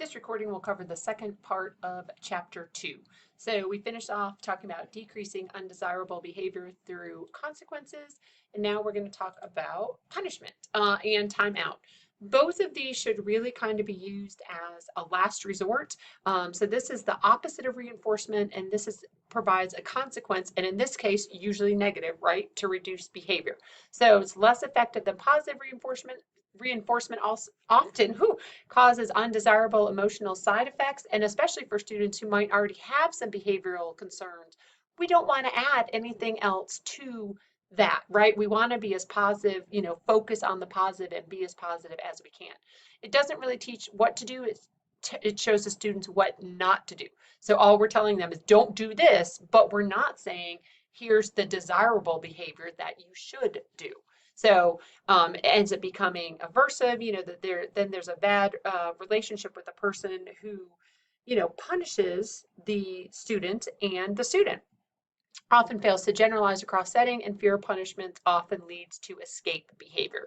This recording will cover the second part of Chapter 2. So we finished off talking about decreasing undesirable behavior through consequences, and now we're going to talk about punishment and timeout. Both of these should really kind of be used as a last resort. So this is the opposite of reinforcement, and provides a consequence, and in this case, usually negative, right, to reduce behavior. So it's less effective than positive reinforcement. Reinforcement also often causes undesirable emotional side effects, and especially for students who might already have some behavioral concerns, we don't want to add anything else to that, right? We want to be as positive, focus on the positive and be as positive as we can. It doesn't really teach what to do, it shows the students what not to do. So all we're telling them is don't do this, but we're not saying here's the desirable behavior that you should do. So it ends up becoming aversive, that then there's a bad relationship with the person who, punishes the student, and the student often fails to generalize across setting, and fear of punishment often leads to escape behavior.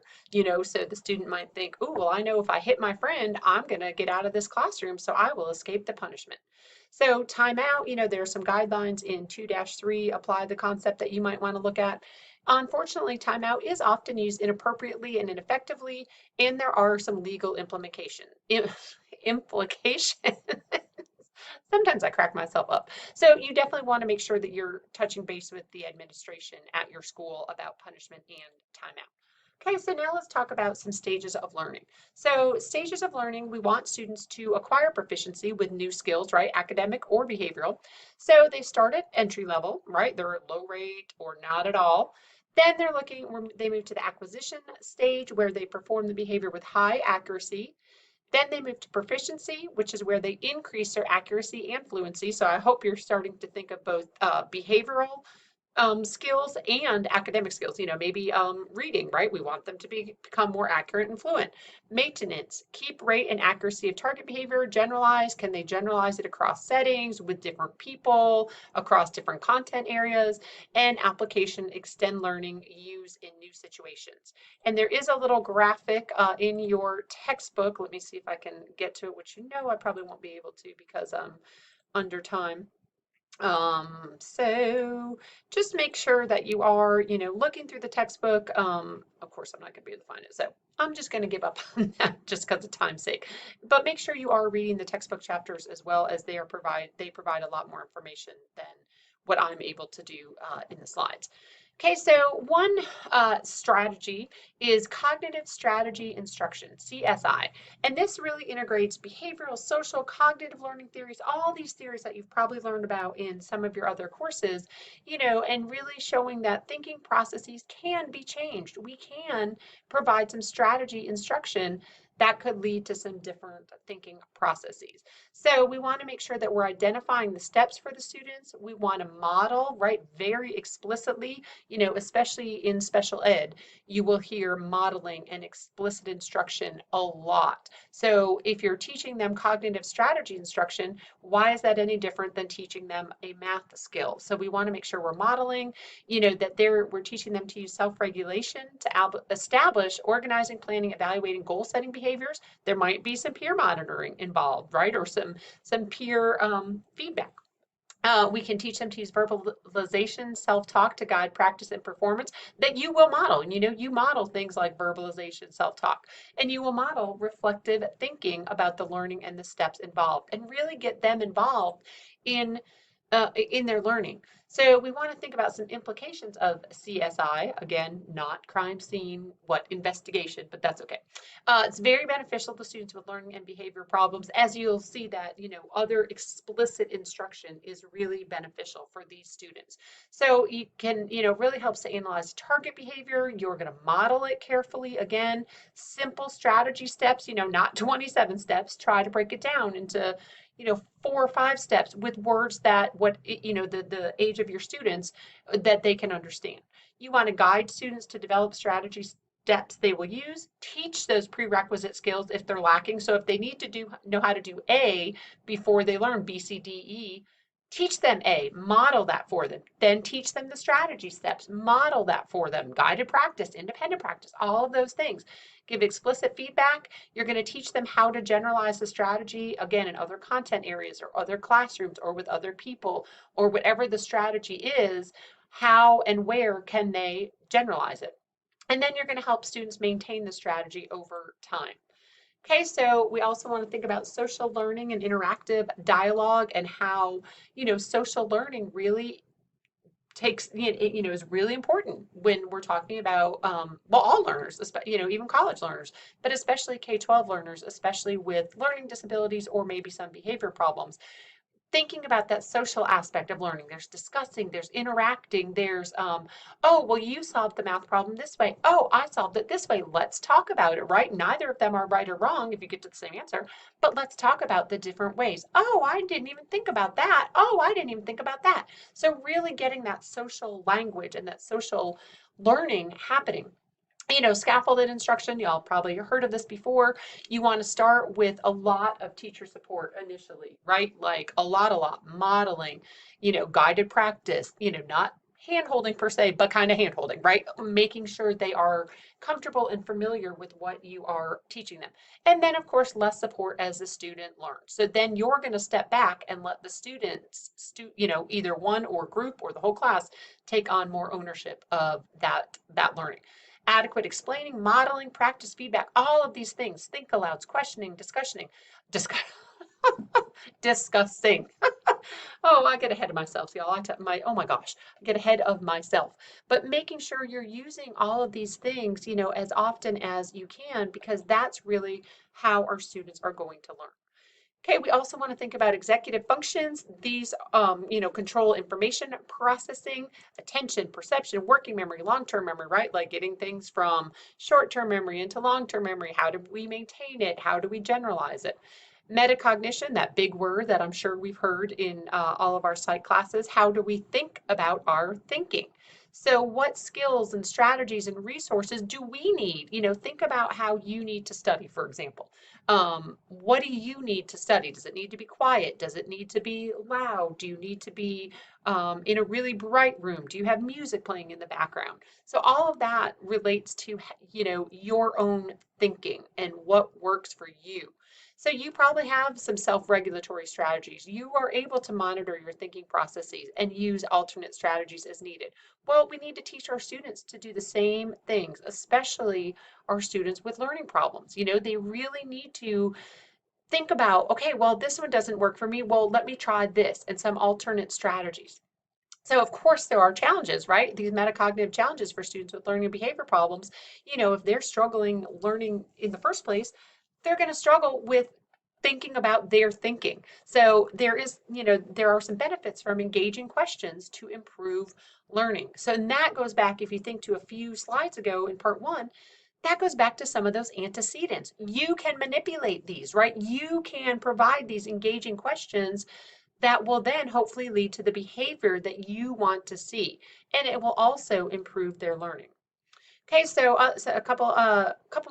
So the student might think, oh, well, I know if I hit my friend, I'm going to get out of this classroom, so I will escape the punishment. So timeout, there are some guidelines in 2-3 apply the concept that you might want to look at. Unfortunately, timeout is often used inappropriately and ineffectively, and there are some legal implications. Sometimes I crack myself up. So you definitely want to make sure that you're touching base with the administration at your school about punishment and timeout. Okay, so now let's talk about some stages of learning. So stages of learning, we want students to acquire proficiency with new skills, right? Academic or behavioral. So they start at entry level, right? They're at low rate or not at all. Then they move to the acquisition stage where they perform the behavior with high accuracy. Then they move to proficiency, which is where they increase their accuracy and fluency. So I hope you're starting to think of both behavioral skills and academic skills, maybe reading, right? We want them to become more accurate and fluent. Maintenance, keep rate and accuracy of target behavior, generalize. Can they generalize it across settings with different people, across different content areas? And application, extend learning, use in new situations. And there is a little graphic in your textbook. Let me see if I can get to it, which I probably won't be able to because I'm under time. So just make sure that you are, looking through the textbook. Of course, I'm not going to be able to find it, so I'm just going to give up on that just because of time's sake. But make sure you are reading the textbook chapters as well, as they provide a lot more information than what I'm able to do in the slides. Okay, so one strategy is cognitive strategy instruction, CSI. And this really integrates behavioral, social, cognitive learning theories, all these theories that you've probably learned about in some of your other courses, and really showing that thinking processes can be changed. We can provide some strategy instruction that could lead to some different thinking processes. So we want to make sure that we're identifying the steps for the students. We want to model, right, very explicitly, especially in special ed, you will hear modeling and explicit instruction a lot. So if you're teaching them cognitive strategy instruction, why is that any different than teaching them a math skill? So we want to make sure we're modeling, that we're teaching them to use self-regulation to establish organizing, planning, evaluating, goal-setting behaviors. There might be some peer monitoring involved, right, or some peer feedback. We can teach them to use verbalization, self-talk to guide practice and performance that you will model. And you model things like verbalization, self-talk, and you will model reflective thinking about the learning and the steps involved, and really get them involved in their learning. So we want to think about some implications of CSI. Again, not crime scene, investigation, but that's okay. It's very beneficial to students with learning and behavior problems, as you'll see that, other explicit instruction is really beneficial for these students. So you can, really helps to analyze target behavior. You're going to model it carefully. Again, simple strategy steps, not 27 steps. Try to break it down into 4 or 5 steps with words that the age of your students that they can understand. You want to guide students to develop strategy steps they will use, teach those prerequisite skills if they're lacking. So if they need to know how to do A before they learn B, C, D, E, Teach them A, model that for them. Then teach them the strategy steps, model that for them. Guided practice, independent practice, all of those things. Give explicit feedback. You're going to teach them how to generalize the strategy, again, in other content areas or other classrooms or with other people or whatever the strategy is. How and where can they generalize it? And then you're going to help students maintain the strategy over time. Okay, so we also want to think about social learning and interactive dialogue and how, social learning really takes, is really important when we're talking about, well, all learners, even college learners, but especially K-12 learners, especially with learning disabilities or maybe some behavior problems, thinking about that social aspect of learning. There's discussing, there's interacting, there's, oh, well, you solved the math problem this way. Oh, I solved it this way. Let's talk about it, right? Neither of them are right or wrong if you get to the same answer, but let's talk about the different ways. Oh, I didn't even think about that. Oh, I didn't even think about that. So really getting that social language and that social learning happening. Scaffolded instruction, y'all probably heard of this before. You want to start with a lot of teacher support initially, right? Like a lot, modeling, guided practice, not hand holding per se, but kind of hand holding, right? Making sure they are comfortable and familiar with what you are teaching them. And then, of course, less support as the student learns. So then you're going to step back and let the students, either one or group or the whole class take on more ownership of that learning. Adequate explaining, modeling, practice feedback, all of these things. Think alouds, questioning, discuss, discussing. Oh, I get ahead of myself, y'all. Oh my gosh, I get ahead of myself. But making sure you're using all of these things, as often as you can, because that's really how our students are going to learn. Okay, we also want to think about executive functions. These, control information processing, attention, perception, working memory, long-term memory, right? Like getting things from short-term memory into long-term memory. How do we maintain it? How do we generalize it? Metacognition, that big word that I'm sure we've heard in all of our psych classes. How do we think about our thinking? So what skills and strategies and resources do we need? Think about how you need to study, for example. What do you need to study? Does it need to be quiet? Does it need to be loud? Do you need to be in a really bright room? Do you have music playing in the background? So all of that relates to, your own thinking and what works for you. So you probably have some self-regulatory strategies. You are able to monitor your thinking processes and use alternate strategies as needed. Well, we need to teach our students to do the same things, especially our students with learning problems. They really need to think about, okay, well, this one doesn't work for me. Well, let me try this and some alternate strategies. So of course there are challenges, right? These metacognitive challenges for students with learning and behavior problems. If they're struggling learning in the first place, they're going to struggle with thinking about their thinking. So there are some benefits from engaging questions to improve learning. So and that goes back, if you think to a few slides ago in part one, that goes back to some of those antecedents. You can manipulate these, right? You can provide these engaging questions that will then hopefully lead to the behavior that you want to see. And it will also improve their learning. Okay, so a couple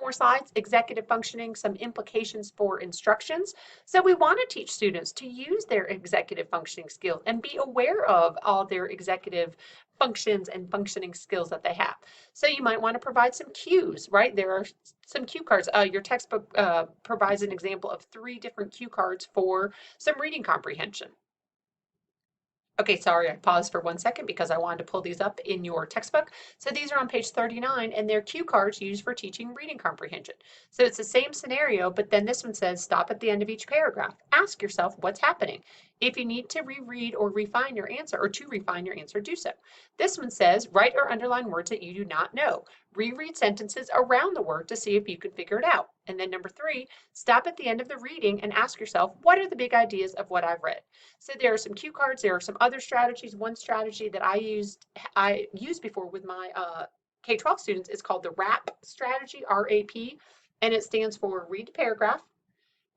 more slides, executive functioning, some implications for instructions. So we want to teach students to use their executive functioning skills and be aware of all their executive functions and functioning skills that they have. So you might want to provide some cues, right? There are some cue cards. Your textbook provides an example of 3 different cue cards for some reading comprehension. Okay, sorry, I paused for 1 second because I wanted to pull these up in your textbook. So these are on page 39 and they're cue cards used for teaching reading comprehension. So it's the same scenario, but then this one says stop at the end of each paragraph. Ask yourself what's happening. If you need to reread or refine your answer or to refine your answer, do so. This one says write or underline words that you do not know. Reread sentences around the word to see if you can figure it out. And then number 3, stop at the end of the reading and ask yourself, what are the big ideas of what I've read? So there are some cue cards. There are some other strategies. One strategy that I used before with my K-12 students is called the RAP strategy, R-A-P, and it stands for read the paragraph,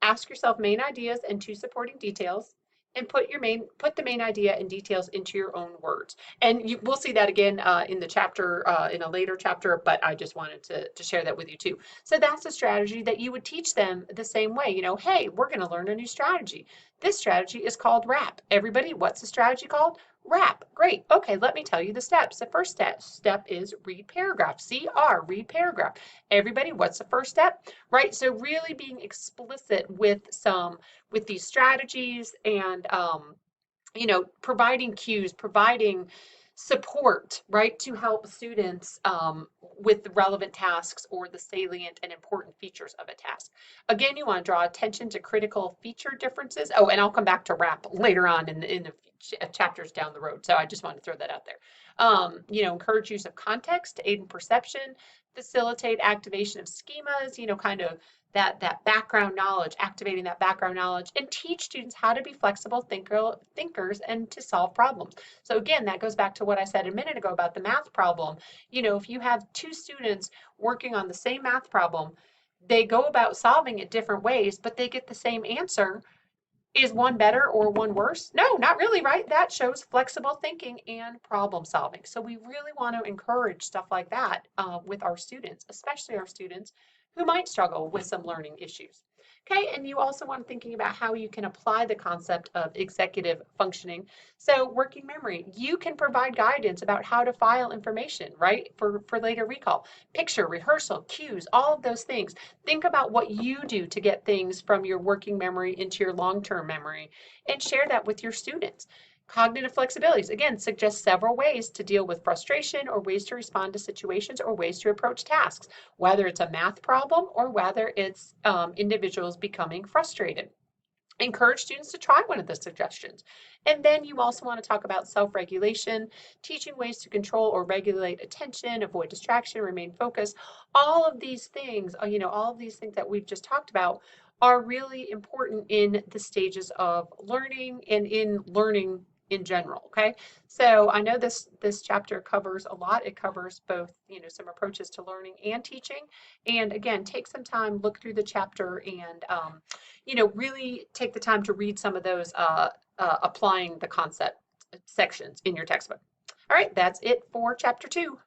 ask yourself main ideas and 2 supporting details, and put the main idea and details into your own words. And we'll see that again in the chapter, in a later chapter, but I just wanted to share that with you too. So that's a strategy that you would teach them the same way. Hey, we're going to learn a new strategy. This strategy is called wrap. Everybody, what's the strategy called? Wrap. Great. Okay, let me tell you the steps. The first step is read paragraph. CR, read paragraph. Everybody, what's the first step? Right? So really being explicit with these strategies and providing cues, providing support, right, to help students with the relevant tasks or the salient and important features of a task. Again, you want to draw attention to critical feature differences. Oh, and I'll come back to wrap later on in the chapters down the road. So I just want to throw that out there. Encourage use of context to aid in perception, facilitate activation of schemas, kind of that background knowledge, activating that background knowledge, and teach students how to be flexible thinkers and to solve problems. So again, that goes back to what I said a minute ago about the math problem. If you have two students working on the same math problem, they go about solving it different ways, but they get the same answer. Is one better or one worse? No, not really, right? That shows flexible thinking and problem solving. So we really want to encourage stuff like that with our students, especially our students who might struggle with some learning issues. Okay, and you also want thinking about how you can apply the concept of executive functioning. So working memory, you can provide guidance about how to file information, right, for later recall. Picture, rehearsal, cues, all of those things. Think about what you do to get things from your working memory into your long-term memory and share that with your students. Cognitive flexibilities, again, suggest several ways to deal with frustration or ways to respond to situations or ways to approach tasks, whether it's a math problem or whether it's individuals becoming frustrated. Encourage students to try one of the suggestions. And then you also want to talk about self-regulation, teaching ways to control or regulate attention, avoid distraction, remain focused. All of these things, all of these things that we've just talked about are really important in the stages of learning and in learning in general. Okay, so I know this chapter covers a lot. It covers both some approaches to learning and teaching, and again, take some time, look through the chapter, and really take the time to read some of those applying the concept sections in your textbook. All right, that's it for chapter 2.